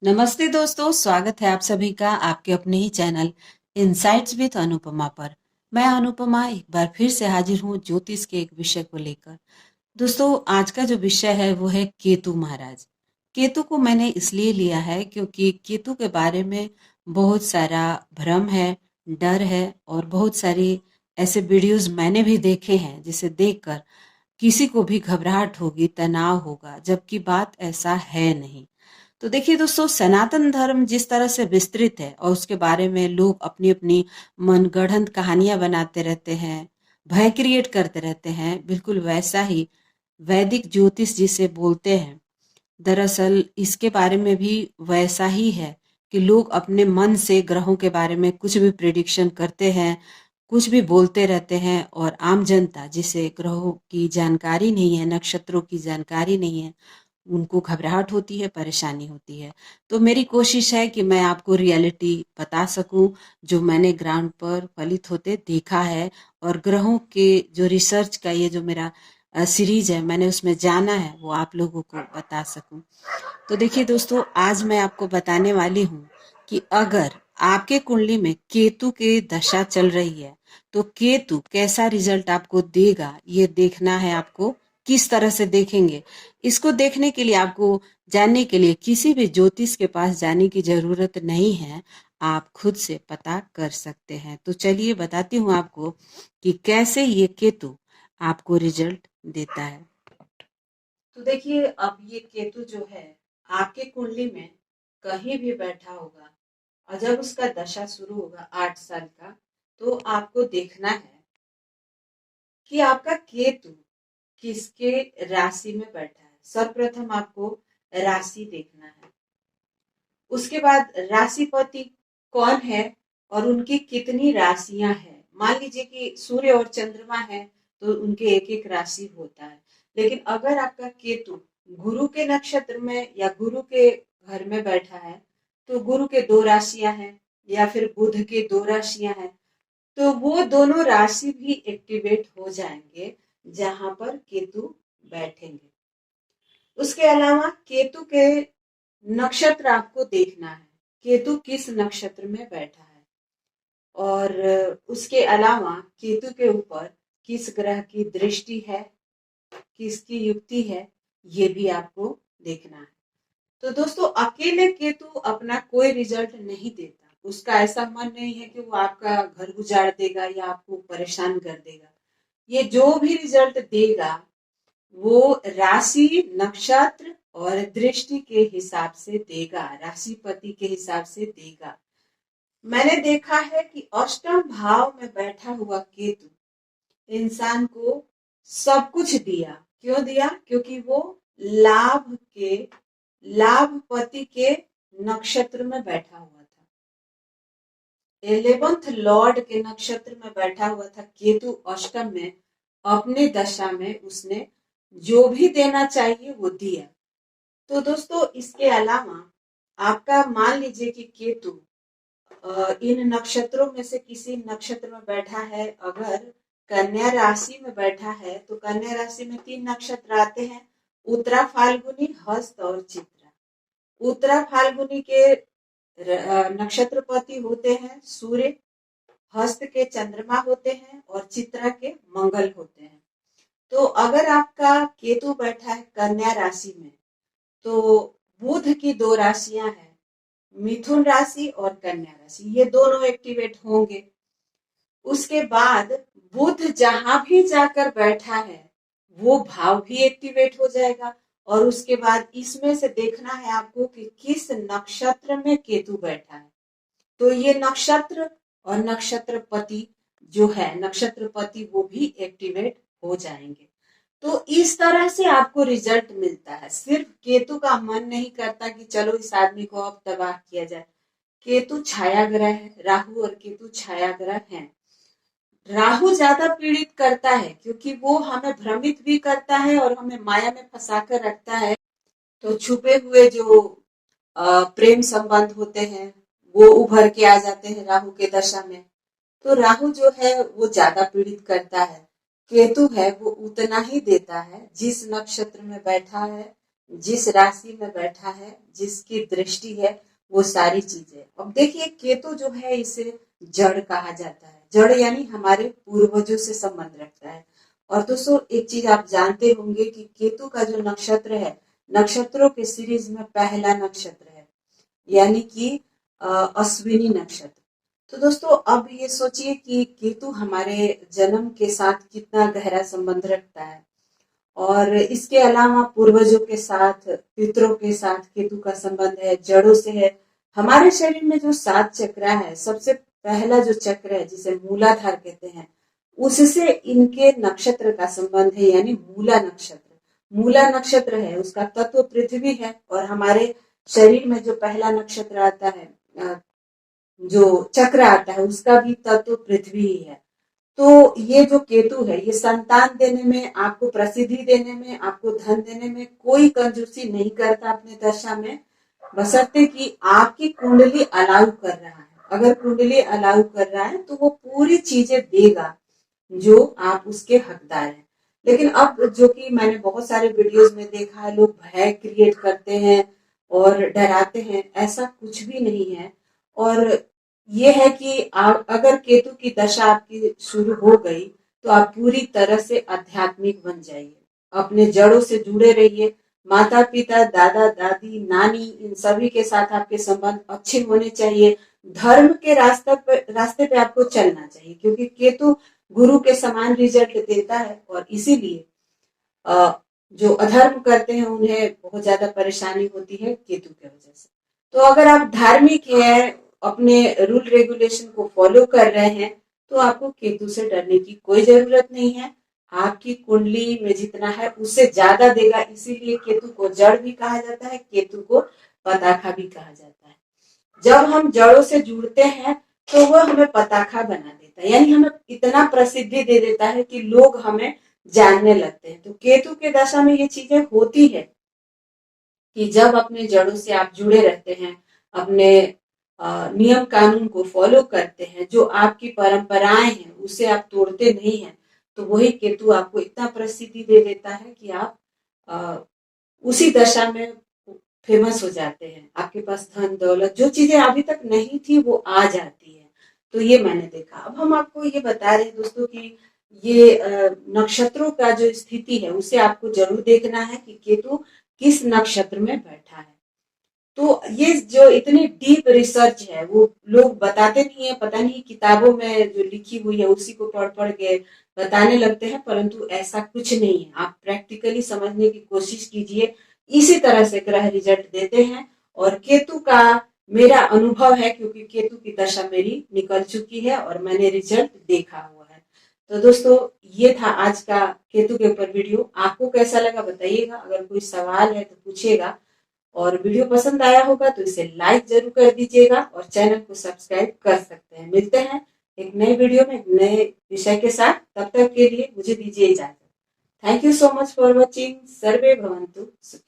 नमस्ते दोस्तों, स्वागत है आप सभी का आपके अपने ही चैनल इनसाइट्स विद अनुपमा पर। मैं अनुपमा एक बार फिर से हाजिर हूँ ज्योतिष के एक विषय को लेकर। दोस्तों, आज का जो विषय है वो है केतु महाराज। केतु को मैंने इसलिए लिया है क्योंकि केतु के बारे में बहुत सारा भ्रम है, डर है और बहुत सारी ऐसे वीडियोस मैंने भी देखे हैं जिसे देखकर किसी को भी घबराहट होगी, तनाव होगा, जबकि बात ऐसा है नहीं। तो देखिए दोस्तों, सनातन धर्म जिस तरह से विस्तृत है और उसके बारे में लोग अपनी अपनी मनगढ़ंत कहानियां बनाते रहते हैं, भय क्रिएट करते रहते हैं, बिल्कुल वैसा ही वैदिक ज्योतिष जिसे बोलते हैं, दरअसल इसके बारे में भी वैसा ही है कि लोग अपने मन से ग्रहों के बारे में कुछ भी प्रिडिक्शन करते हैं, कुछ भी बोलते रहते हैं और आम जनता जिसे ग्रहों की जानकारी नहीं है, नक्षत्रों की जानकारी नहीं है, उनको घबराहट होती है, परेशानी होती है। तो मेरी कोशिश है कि मैं आपको रियलिटी बता सकूं, जो मैंने ग्राउंड पर फलित होते देखा है और ग्रहों के जो रिसर्च का ये जो मेरा सीरीज है, मैंने उसमें जाना है, वो आप लोगों को बता सकूं। तो देखिए दोस्तों, आज मैं आपको बताने वाली हूँ कि अगर आपके कुंडली में केतु की दशा चल रही है तो केतु कैसा रिजल्ट आपको देगा, ये देखना है आपको। किस तरह से देखेंगे, इसको देखने के लिए आपको जानने के लिए किसी भी ज्योतिष के पास जाने की जरूरत नहीं है, आप खुद से पता कर सकते हैं। तो चलिए बताती हूँ आपको कि कैसे ये केतु आपको रिजल्ट देता है। तो देखिए, अब ये केतु जो है आपके कुंडली में कहीं भी बैठा होगा और जब उसका दशा शुरू होगा 8 साल का, तो आपको देखना है कि आपका केतु किसके राशि में बैठा है। सर्वप्रथम आपको राशि देखना है, उसके बाद राशिपति कौन है और उनकी कितनी राशियां हैं। मान लीजिए कि सूर्य और चंद्रमा है तो उनके एक एक राशि होता है, लेकिन अगर आपका केतु गुरु के नक्षत्र में या गुरु के घर में बैठा है तो गुरु के 2 राशियां हैं, या फिर बुध के 2 राशियां हैं, तो वो दोनों राशि भी एक्टिवेट हो जाएंगे जहां पर केतु बैठेंगे। उसके अलावा केतु के नक्षत्र आपको देखना है, केतु किस नक्षत्र में बैठा है, और उसके अलावा केतु के ऊपर किस ग्रह की दृष्टि है, किसकी युक्ति है, ये भी आपको देखना है। तो दोस्तों, अकेले केतु अपना कोई रिजल्ट नहीं देता। उसका ऐसा मन नहीं है कि वो आपका घर उजाड़ देगा या आपको परेशान कर देगा। ये जो भी रिजल्ट देगा वो राशि, नक्षत्र और दृष्टि के हिसाब से देगा, राशिपति के हिसाब से देगा। मैंने देखा है कि अष्टम भाव में बैठा हुआ केतु इंसान को सब कुछ दिया। क्यों दिया? क्योंकि वो लाभ के लाभपति के नक्षत्र में बैठा हुआ था, 11th लॉर्ड के नक्षत्र में बैठा हुआ था केतु अष्टम में। अपनी दशा में उसने जो भी देना चाहिए वो दिया। तो दोस्तों, इसके अलावा आपका मान लीजिए कि केतु इन नक्षत्रों में से किसी नक्षत्र में बैठा है। अगर कन्या राशि में बैठा है तो कन्या राशि में 3 नक्षत्र आते हैं, उत्तरा, फाल्गुनी, हस्त और चित्रा। उत्तरा फाल्गुनी के नक्षत्रपति होते हैं सूर्य, हस्त के चंद्रमा होते हैं और चित्रा के मंगल होते हैं। तो अगर आपका केतु बैठा है कन्या राशि में तो बुध की 2 राशियां हैं, मिथुन राशि और कन्या राशि, ये दोनों एक्टिवेट होंगे। उसके बाद बुध जहां भी जाकर बैठा है वो भाव भी एक्टिवेट हो जाएगा। और उसके बाद इसमें से देखना है आपको कि किस नक्षत्र में केतु बैठा है, तो ये नक्षत्र और नक्षत्रपति जो है, नक्षत्रपति वो भी एक्टिवेट हो जाएंगे। तो इस तरह से आपको रिजल्ट मिलता है। सिर्फ केतु का मन नहीं करता कि चलो इस आदमी को अब तबाह किया जाए। केतु छाया ग्रह है, राहु और केतु छाया ग्रह हैं। राहु ज्यादा पीड़ित करता है क्योंकि वो हमें भ्रमित भी करता है और हमें माया में फंसा कर रखता है। तो छुपे हुए जो प्रेम संबंध होते हैं वो उभर के आ जाते हैं राहु के दशा में। तो राहु जो है वो ज्यादा पीड़ित करता है, केतु है वो उतना ही देता है। जिस नक्षत्र में बैठा है जिस राशि में बैठा है, जिसकी दृष्टि है, वो सारी चीजें। अब देखिए केतु जो है इसे जड़ कहा जाता है। जड़ यानी हमारे पूर्वजों से संबंध रखता है। और दोस्तों एक चीज आप जानते होंगे कि केतु का जो नक्षत्र है, नक्षत्रों के सीरीज में पहला नक्षत्र है, यानी कि अश्विनी नक्षत्र। तो दोस्तों अब ये सोचिए कि केतु हमारे जन्म के साथ कितना गहरा संबंध रखता है। और इसके अलावा पूर्वजों के साथ, पितरों के साथ केतु का संबंध है, जड़ों से है। हमारे शरीर में जो 7 चक्र है, सबसे पहला जो चक्र है जिसे मूलाधार कहते हैं, उससे इनके नक्षत्र का संबंध है, यानी मूला नक्षत्र। मूला नक्षत्र है, उसका तत्व पृथ्वी है। और हमारे शरीर में जो पहला नक्षत्र आता है, जो चक्र आता है, उसका भी तत्व पृथ्वी ही है। तो ये जो केतु है, ये संतान देने में, आपको प्रसिद्धि देने में, आपको धन देने में कोई कंजूसी नहीं करता अपने दशा में, बशर्ते कि आपकी कुंडली अलाउ कर रहा है। अगर कुंडली अलाउ कर रहा है तो वो पूरी चीजें देगा जो आप उसके हकदार हैं। लेकिन अब जो कि मैंने बहुत सारे वीडियोस में देखा है, लोग भय क्रिएट करते हैं और डराते हैं, ऐसा कुछ भी नहीं है। और ये है कि आप अगर केतु की दशा आपकी शुरू हो गई तो आप पूरी तरह से आध्यात्मिक बन जाइए, अपने जड़ों से जुड़े रहिए। माता पिता, दादा दादी, नानी, इन सभी के साथ आपके संबंध अच्छे होने चाहिए। धर्म के रास्ते पे आपको चलना चाहिए, क्योंकि केतु गुरु के समान रिजल्ट देता है। और इसीलिए जो अधर्म करते हैं उन्हें बहुत ज्यादा परेशानी होती है केतु की वजह से। तो अगर आप धार्मिक है, अपने रूल रेगुलेशन को फॉलो कर रहे हैं, तो आपको केतु से डरने की कोई जरूरत नहीं है। आपकी कुंडली में जितना है उससे ज्यादा देगा। इसीलिए केतु को जड़ भी कहा जाता है, केतु को पताखा भी कहा जाता है। जब हम जड़ों से जुड़ते हैं तो वह हमें पताखा बना देता है, यानी हमें इतना प्रसिद्धि दे देता है कि लोग हमें जानने लगते हैं। तो केतु के दशा में ये चीजें होती है कि जब अपने जड़ों से आप जुड़े रहते हैं, अपने नियम कानून को फॉलो करते हैं, जो आपकी परंपराएं हैं उसे आप तोड़ते नहीं हैं, तो वही केतु आपको इतना प्रसिद्धि दे देता है कि आप उसी दशा में फेमस हो जाते हैं। आपके पास धन दौलत, जो चीजें अभी तक नहीं थी, वो आ जाती है। तो ये मैंने देखा। अब हम आपको ये बता रहे हैं दोस्तों कि ये नक्षत्रों का जो स्थिति है उसे आपको जरूर देखना है कि केतु किस नक्षत्र में बैठा है। तो ये जो इतनी डीप रिसर्च है वो लोग बताते नहीं है, पता नहीं किताबों में जो लिखी हुई है उसी को पढ़ पढ़ के बताने लगते हैं, परंतु ऐसा कुछ नहीं है। आप प्रैक्टिकली समझने की कोशिश कीजिए। इसी तरह से ग्रह रिजल्ट देते हैं। और केतु का मेरा अनुभव है, क्योंकि केतु की दशा मेरी निकल चुकी है और मैंने रिजल्ट देखा हुआ है। तो दोस्तों ये था आज का केतु के ऊपर वीडियो। आपको कैसा लगा बताइएगा। अगर कोई सवाल है तो पूछिएगा। और वीडियो पसंद आया होगा तो इसे लाइक जरूर कर दीजिएगा और चैनल को सब्सक्राइब कर सकते हैं। मिलते हैं एक नए वीडियो में, एक नए विषय के साथ। तब तक के लिए मुझे दीजिए इजाजत। Thank you so much for watching. सर्वे भवन्तु सुखिनः।